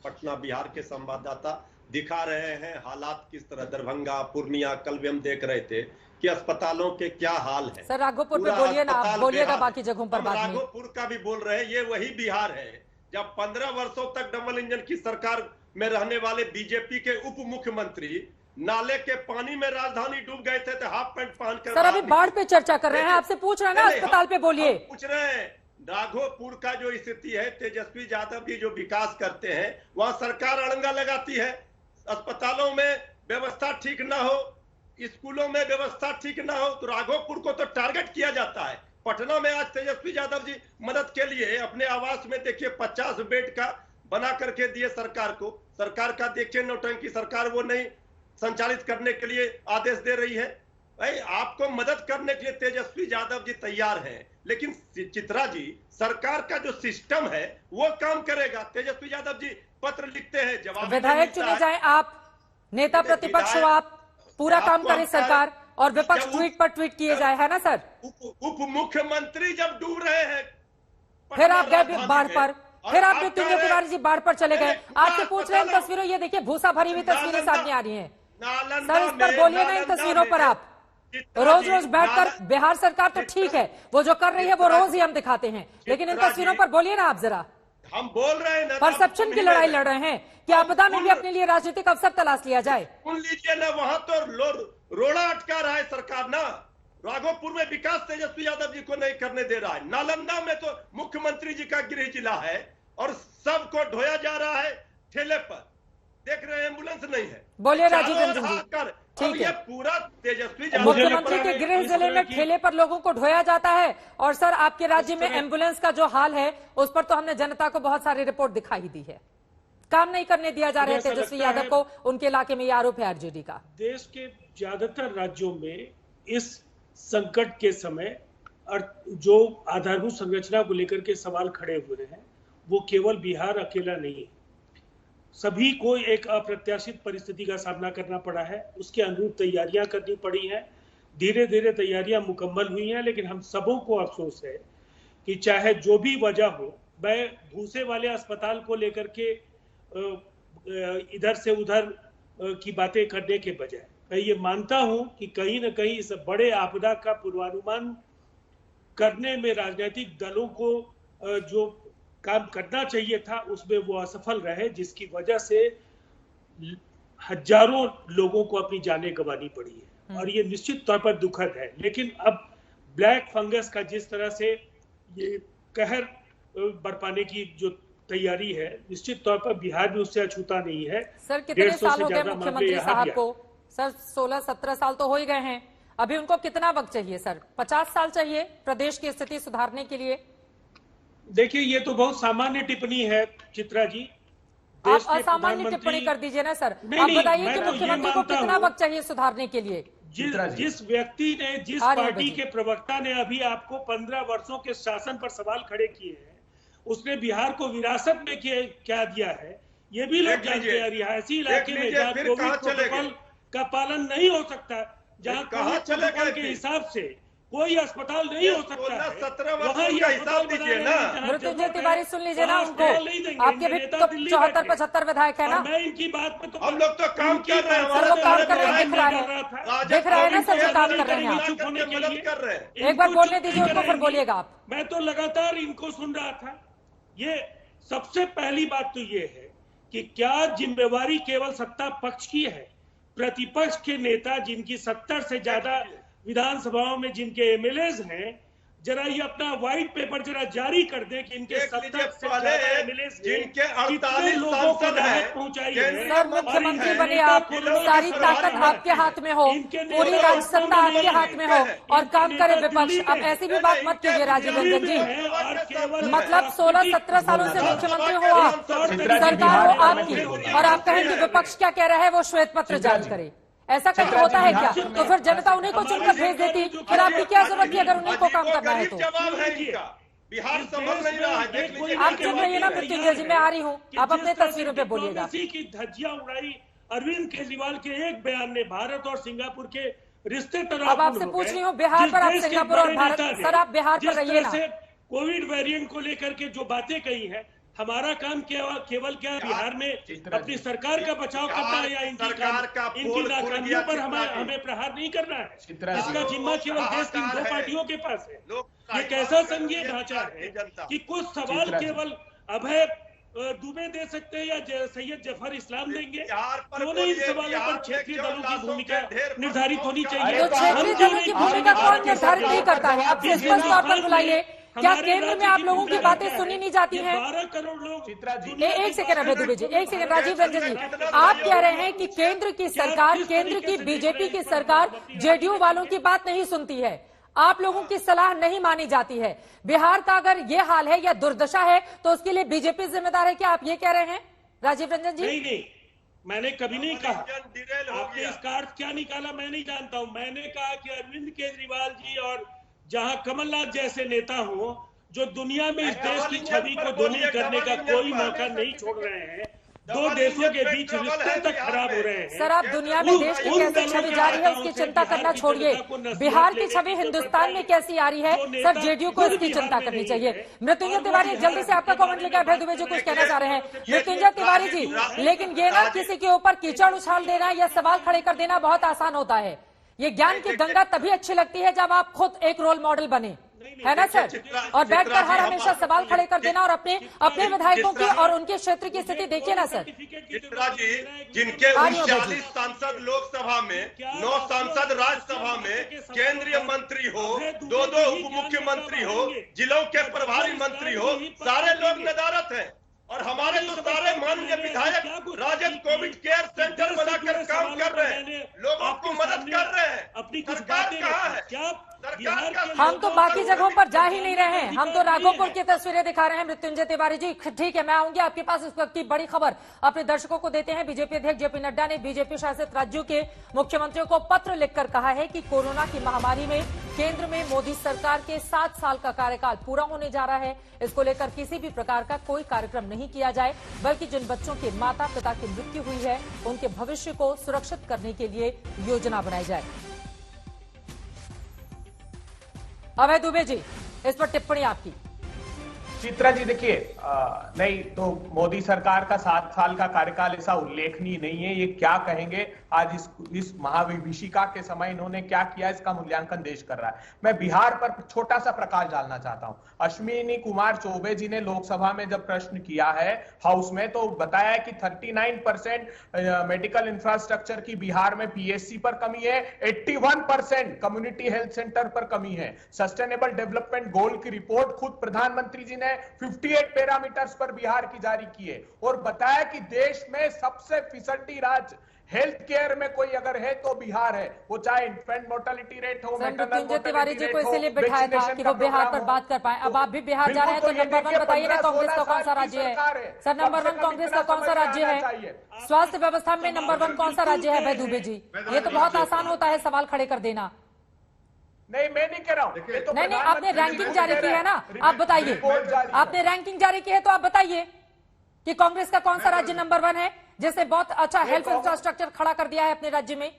पटना बिहार के संवाददाता दिखा रहे हैं हालात किस तरह, दरभंगा, पूर्णिया, कल भी हम देख रहे थे कि अस्पतालों के क्या हाल है। सर राघोपुर पे बोलिए ना, आप बोलिएगा बाकी जगहों पर बाद में। राघोपुर का भी बोल रहे हैं, ये वही बिहार है जब 15 वर्षों तक डबल इंजन की सरकार में रहने वाले बीजेपी के उप मुख्यमंत्री नाले के पानी में राजधानी डूब गए थे तो हाफ पैंट पहनकर। सर अभी बाढ़ पे चर्चा कर रहे हैं, आपसे पूछ रहे हैं ना, अस्पताल पे बोलिए। पूछ रहे हैं राघोपुर का जो स्थिति है, तेजस्वी यादव जी जो विकास करते हैं वहां सरकार अड़ंगा लगाती है। अस्पतालों में व्यवस्था ठीक ना हो, स्कूलों में व्यवस्था ठीक ना हो तो राघोपुर को तो टारगेट किया जाता है। पटना में आज तेजस्वी यादव जी मदद के लिए अपने आवास में देखिए 50 बेड का बना करके दिए सरकार को। सरकार का देखिए नौटंकी, सरकार वो नहीं संचालित करने के लिए आदेश दे रही है। भाई आपको मदद करने के लिए तेजस्वी यादव जी तैयार हैं, लेकिन चित्रा जी सरकार का जो सिस्टम है वो काम करेगा। तेजस्वी यादव जी पत्र लिखते हैं, जवाब विधायक चुने जाए आप, नेता प्रतिपक्ष हो आप, पूरा काम करे सरकार और विपक्ष ट्वीट पर ट्वीट किए जाए, है ना सर? उप मुख्यमंत्री जब डूब रहे हैं, फिर आप गए बाढ़ पर, फिर आप मृत्युंजय तिवारी जी बाढ़ पर चले गए। आपसे पूछ रहे हैं तस्वीरों, ये देखिए भूसा भरी हुई तस्वीरें सामने आ रही हैं। सर इस पर बोलिए ना, इन तस्वीरों पर आप रोज रोज बैठकर, बिहार सरकार तो ठीक है वो जो कर रही है वो रोज ही हम दिखाते हैं, लेकिन इन तस्वीरों पर बोलिए ना आप जरा। हम बोल रहे हैं ना, परसेप्शन की लड़ाई लड़ रहे हैं कि आपदा में भी अपने लिए राजनीतिक अवसर तलाश लिया जाए। सुन लीजिए ना, वहां तो रोड़ा अटका रहा है सरकार ना। राघोपुर में विकास तेजस्वी यादव जी को नहीं करने दे रहा है। नालंदा में तो मुख्यमंत्री जी का गृह जिला है और सबको ढोया जा रहा है ठेले पर। देख रहे हैं एम्बुलेंस नहीं है। बोलिए राजीव रंजन जी। ठीक है, पूरा तेजस्वी मुख्यमंत्री के गृह जिले में ठेले पर लोगों को ढोया जाता है। और सर आपके राज्य में एम्बुलेंस का जो हाल है उस पर तो हमने जनता को बहुत सारी रिपोर्ट दिखाई दी है। काम नहीं करने दिया जा रहा है तेजस्वी यादव को, उनके इलाके में ये आरोप है आरजेडी का। देश के ज्यादातर राज्यों में इस संकट के समय जो आधारभूत संरचना को लेकर के सवाल खड़े हुए हैं वो केवल बिहार अकेला नहीं है। सभी को एक अप्रत्याशित परिस्थिति का सामना करना पड़ा है, उसके अनुरूप तैयारियां करनी पड़ी हैं। धीरे धीरे तैयारियां मुकम्मल हुई हैं, लेकिन हम सबों को अफसोस है कि चाहे जो भी वजह हो, मैं भूसे वाले अस्पताल को लेकर के इधर से उधर की बातें करने के बजाय मैं ये मानता हूं कि कहीं न कहीं इस बड़े आपदा का पूर्वानुमान करने में राजनीतिक दलों को जो काम करना चाहिए था उसमें वो असफल रहे, जिसकी वजह से हजारों लोगों को अपनी जानें गंवानी पड़ी है और ये निश्चित तौर पर दुखद है। लेकिन अब ब्लैक फंगस का जिस तरह से ये कहर बरपाने की जो तैयारी है, निश्चित तौर पर बिहार भी उससे अछूता नहीं है। सर कितने साल हो गए मुख्यमंत्री साहब को? सर 16-17 साल तो हो ही गए हैं, अभी उनको कितना वक्त चाहिए सर? 50 साल चाहिए प्रदेश की स्थिति सुधारने के लिए? देखिए ये तो बहुत सामान्य टिप्पणी है चित्रा जी, आप असामान्य टिप्पणी कर दीजिए ना सर। आप बताइए कि मुख्यमंत्री को कितना वक्त चाहिए सुधारने के लिए? जिस व्यक्ति ने, जिस पार्टी के प्रवक्ता ने अभी आपको 15 वर्षों के शासन पर सवाल खड़े किए हैं, उसने बिहार को विरासत में क्या दिया है ये भी लोग जानते हैं। रिहायशी इलाके में जहाँ कोविड प्रोटोकॉल का पालन नहीं हो सकता, जहाँ कोविड प्रोटोकॉल के हिसाब से कोई अस्पताल नहीं हो सकता है। 17 वर्षों का हिसाब दीजिए ना। मृत्युंजय तिवारी सुन लीजिए ना उनको, आपके भी तो 74-75 विधायक है ना। मैं इनकी बात पे तो हम लोग तो काम कर रहे हैं, सर वो काम कर रहे हैं, दिख रहा है, दिख रहा है ना सर, जो काम कर रहे हैं आप। चुप होने के लिए कर रहे हैं। एक बार बोलने दीजिए उनको, फिर बोलिएगा आप। मैं तो लगातार इनको सुन रहा था। ये सबसे पहली बात तो ये है कि क्या जिम्मेवारी केवल सत्ता पक्ष की है? प्रतिपक्ष के नेता जिनकी 70 से ज्यादा विधानसभाओं में जिनके एमएलएज हैं, जरा ये अपना व्हाइट पेपर जरा जारी कर दे कि इनके 70 से ज्यादा एमएलएज जिनके 48 सांसद हैं पहुंचाई सर मुख्यमंत्री बने आप, सारी ताकत आपके हाथ में हो, पूरी राज्य सत्ता आपके हाथ में हो और काम करे विपक्ष। अब ऐसी भी बात मत कीजिए राजीव रंजन जी, मतलब 16-17 सालों से मुख्यमंत्री हो आप, सरकार हो आपकी, और आप कहें कि विपक्ष क्या कह रहा है वो श्वेत पत्र जारी करे। ऐसा कहीं होता है क्या? तो फिर जनता उन्हीं को चुनकर भेज देती, फिर आपकी क्या जरूरत थी अगर उन्हीं को काम करना है तो? जवाब है इनका, बिहार संभल नहीं रहा है, देख लीजिए। आप चुप रहिए ना मृत्युंजय जी, मैं आ रही हूँ, आप अपने तस्वीरों पे बोलिएगा। की धज्जियां उड़ाई अरविंद केजरीवाल के एक बयान ने भारत और सिंगापुर के रिश्ते तनाव। अब आपसे पूछ रही हूँ बिहार पर, आप सिंगापुर और भारत, सर आप बिहार पर रहिए ना। कोविड वेरिएंट को लेकर के जो बातें कही है, हमारा काम केवल क्या बिहार में अपनी सरकार का बचाव करना है या इनकी नाकामियों पर हमें प्रहार नहीं करना है? इसका जिम्मा केवल देश की दो पार्टियों के पास है। ये कैसा संघीय ढांचा है कि कुछ सवाल केवल अभय दुबे दे सकते हैं या सैयद जफर इस्लाम देंगे? क्यों नहीं इन सवालों पर क्षेत्रीय दलों की भूमिका निर्धारित होनी चाहिए? तो क्षेत्रीय दलों की भूमिका कौन निर्धारित नहीं करता है? अब स्पष्ट तौर पर बुलाइए, क्या केंद्र में आप लोगों की बातें सुनी नहीं जाती हैं? 12 करोड़ लोग। एक सेकंड अभय दुबे जी, एक सेकंड राजीव रंजन जी, आप कह रहे हैं कि केंद्र की सरकार, केंद्र की बीजेपी की सरकार जेडीयू वालों की बात नहीं सुनती है, आप लोगों की सलाह नहीं मानी जाती है। बिहार का अगर ये हाल है या दुर्दशा है तो उसके लिए बीजेपी जिम्मेदार है, क्या आप ये कह रहे हैं राजीव रंजन जी? नहीं, मैंने कभी नहीं कहा। आपने इसका अर्थ क्या निकाला मैं नहीं जानता हूं। मैंने कहा कि अरविंद केजरीवाल जी और जहां कमलनाथ जैसे नेता हो जो दुनिया में इस देश की छवि को धूमिल करने का कोई मौका नहीं छोड़ रहे हैं, दो देशों के बीच रिश्ते तक खराब हो रहे हैं। सर आप दुनिया में देश की कैसी छवि जा रही है उसकी चिंता करना छोड़िए, बिहार की छवि हिंदुस्तान में कैसी आ रही है सर, जेडीयू को इसकी चिंता करनी चाहिए। मृत्युंजय तिवारी जल्दी से आपका कमेंट लेकर अभय दुबे जी कुछ कहना चाह रहे हैं। मृत्युंजय तिवारी जी, लेकिन ये ना किसी के ऊपर कीचड़ उछाल देना या सवाल खड़े कर देना बहुत आसान होता है। ये ज्ञान की गंगा तभी अच्छी लगती है जब आप खुद एक रोल मॉडल बने, है ना सर? और बैठकर हर हमेशा सवाल खड़े कर देना और अपने विधायकों की और उनके क्षेत्र की स्थिति देखिए ना सर। चित्रा जी, जिनके 39 सांसद लोकसभा में, 9 सांसद राज्यसभा में, केंद्रीय मंत्री हो, 2 उप मुख्यमंत्री हो, जिलों के प्रभारी मंत्री हो, सारे लोग नदारत हैं। और हमारे तो सारे माननीय विधायक राजद कोविड केयर सेंटर बनाकर काम कर रहे हैं, लोगों को मदद कर रहे हैं। अपनी सरकार कहाँ है? सरकार का हम तो बाकी जगहों पर जा ही नहीं रहे हैं, हम तो राघोपुर की तस्वीरें दिखा रहे हैं। मृत्युंजय तिवारी जी ठीक है, मैं आऊंगी आपके पास इस वक्त की बड़ी खबर अपने दर्शकों को देते हैं। बीजेपी अध्यक्ष जेपी नड्डा ने बीजेपी शासित राज्यों के मुख्यमंत्रियों को पत्र लिखकर कहा है कि कोरोना की महामारी में केंद्र में मोदी सरकार के 7 साल का कार्यकाल पूरा होने जा रहा है। इसको लेकर किसी भी प्रकार का कोई कार्यक्रम नहीं किया जाए, बल्कि जिन बच्चों के माता पिता की मृत्यु हुई है उनके भविष्य को सुरक्षित करने के लिए योजना बनाई जाए। अभय दुबे जी, इस पर टिप्पणी आपकी। चित्रा जी देखिए, नहीं तो मोदी सरकार का 7 साल का कार्यकाल ऐसा उल्लेखनीय नहीं है। ये क्या कहेंगे आज इस महाविभीषिका के समय इन्होंने क्या किया, इसका मूल्यांकन देश कर रहा है। मैं बिहार पर छोटा सा प्रकाश डालना चाहता हूं। अश्विनी कुमार चौबे जी ने लोकसभा में जब प्रश्न किया है हाउस में, तो बताया कि 39% मेडिकल इंफ्रास्ट्रक्चर की बिहार में पीएससी पर कमी है, 81% कम्युनिटी हेल्थ सेंटर पर कमी है। सस्टेनेबल डेवलपमेंट गोल की रिपोर्ट खुद प्रधानमंत्री जी ने 58 पैरामीटर्स पर बिहार की जारी की है और बताया कि देश में सबसे फिसलती राज्य हेल्थ केयर में कोई अगर है तो बिहार है, वो चाहे इन्फेंट मोर्टेलिटी रेट हो, मृत्युंजय तिवारी जी को इसलिए बिठाया था कि वो बिहार पर बात कर पाए। अब आप भी बिहार जा रहे हैं तो नंबर 1 बताइए ना, कांग्रेस का कौन सा राज्य है सर? नंबर 1 कांग्रेस का कौन सा राज्य है? स्वास्थ्य व्यवस्था में नंबर 1 कौन सा राज्य है? भाई दुबे जी, ये तो बहुत आसान होता है सवाल खड़े कर देना। नहीं, मैं नहीं कह रहा हूं। तो नहीं, आपने रैंकिंग जारी की है ना, आप बताइए। आपने रैंकिंग जारी की है तो आप बताइए कि कांग्रेस का कौन सा राज्य नंबर 1 है जिसने बहुत अच्छा हेल्थ इंफ्रास्ट्रक्चर खड़ा कर दिया है अपने राज्य में।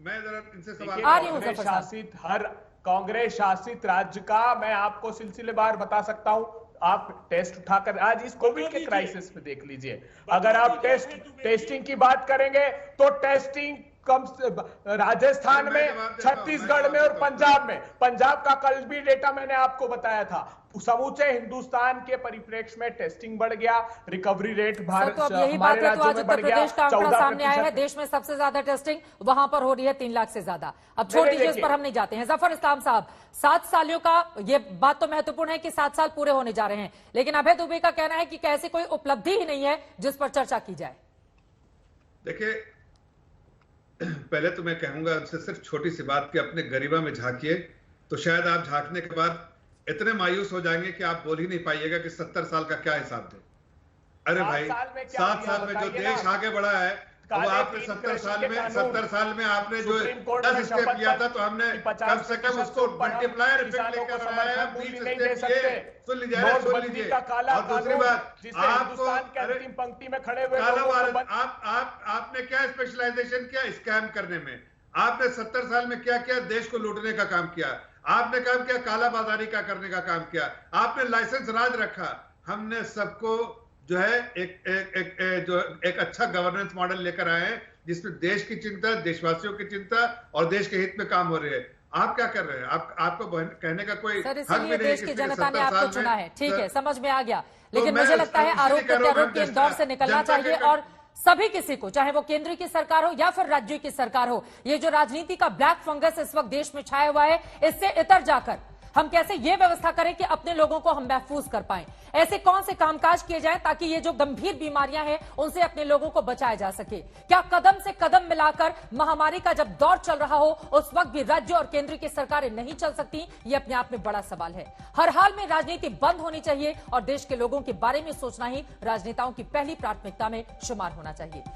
मैं जरा इनसे सवाल कांग्रेस शासित हर कांग्रेस शासित राज्य का मैं आपको सिलसिलेवार बता सकता हूं। आप टेस्ट उठाकर आज इस कोविड के क्राइसिस में देख लीजिए। अगर आप टेस्टिंग की बात करेंगे तो टेस्टिंग कम राजस्थान में, छत्तीसगढ़ में और पंजाब का कल भी डेटा मैंने आपको बताया था। समूचे हिंदुस्तान के परिप्रेक्ष्य में टेस्टिंग बढ़ गया, रिकवरी रेट भारत तो अब यही बात है तो आज उत्तर प्रदेश का आंकड़ा सामने आया है, देश में सबसे ज्यादा टेस्टिंग वहां पर हो रही है 3 लाख से ज्यादा। अब छोड़ दीजिए, इस पर हम नहीं जाते हैं। जफर इस्लाम साहब, 7 सालों का ये बात तो महत्वपूर्ण है कि 7 साल पूरे होने जा रहे हैं, लेकिन अभय दुबे का कहना है कि ऐसी कोई उपलब्धि ही नहीं है जिस पर चर्चा की जाए। देखिए, पहले तो मैं कहूंगा उनसे सिर्फ छोटी सी बात कि अपने गरिमा में झांकिए, तो शायद आप झांकने के बाद इतने मायूस हो जाएंगे कि आप बोल ही नहीं पाइएगा कि 70 साल का क्या हिसाब दे। अरे भाई, 7 साल में जो देश आगे बढ़ा है, वो आपने 70 साल में आपने जो 10 स्टेप किया था, तो हमने कम से कम उसको मल्टीप्लायर इफेक्ट लेकर आया, 20 स्टेप किए। सुन लीजिए। और दूसरी बात, आपको अंतिम पंक्ति में खड़े हुए आपने क्या स्पेशलाइजेशन किया स्कैम करने में? आपने 70 साल में क्या किया? देश को लूटने का काम किया। आपने काम किया काला बाजारी का करने का काम किया। आपने लाइसेंस राज रखा। हमने सबको जो है एक अच्छा गवर्नेंस मॉडल लेकर आए हैं, जिसमें देश की चिंता, देशवासियों की चिंता और देश के हित में काम हो रही है। आप क्या कर रहे हैं? आपको कहने का कोई सर, इसीलिए देश की जनता ने आपको चुना है। ठीक है, समझ में आ गया, लेकिन मुझे लगता है आरोप प्रत्यारोप के दौर से निकलना चाहिए और सभी किसी को, चाहे वो केंद्र की सरकार हो या फिर राज्य की सरकार हो, ये जो राजनीति का ब्लैक फंगस इस वक्त देश में छाया हुआ है, इससे इतर जाकर हम कैसे ये व्यवस्था करें कि अपने लोगों को हम महफूज कर पाएं। ऐसे कौन से कामकाज किए जाएं ताकि ये जो गंभीर बीमारियां हैं उनसे अपने लोगों को बचाया जा सके। क्या कदम से कदम मिलाकर महामारी का जब दौर चल रहा हो उस वक्त भी राज्य और केंद्र की सरकारें नहीं चल सकती? ये अपने आप में बड़ा सवाल है। हर हाल में राजनीति बंद होनी चाहिए और देश के लोगों के बारे में सोचना ही राजनेताओं की पहली प्राथमिकता में शुमार होना चाहिए।